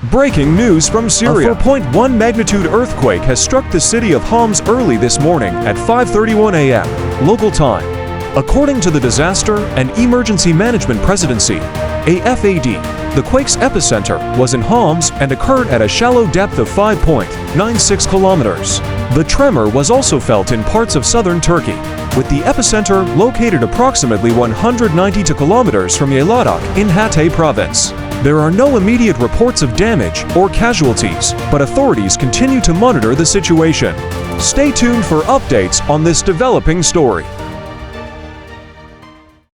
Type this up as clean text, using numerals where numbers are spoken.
Breaking news from Syria. A 4.1 magnitude earthquake has struck the city of Homs early this morning at 5:31 a.m. local time. According to the Disaster and Emergency Management Presidency, AFAD, the quake's epicenter was in Homs and occurred at a shallow depth of 5.96 kilometers. The tremor was also felt in parts of southern Turkey, with the epicenter located approximately 192 kilometers from Yeladak in Hatay province. There are no immediate reports of damage or casualties, but authorities continue to monitor the situation. Stay tuned for updates on this developing story.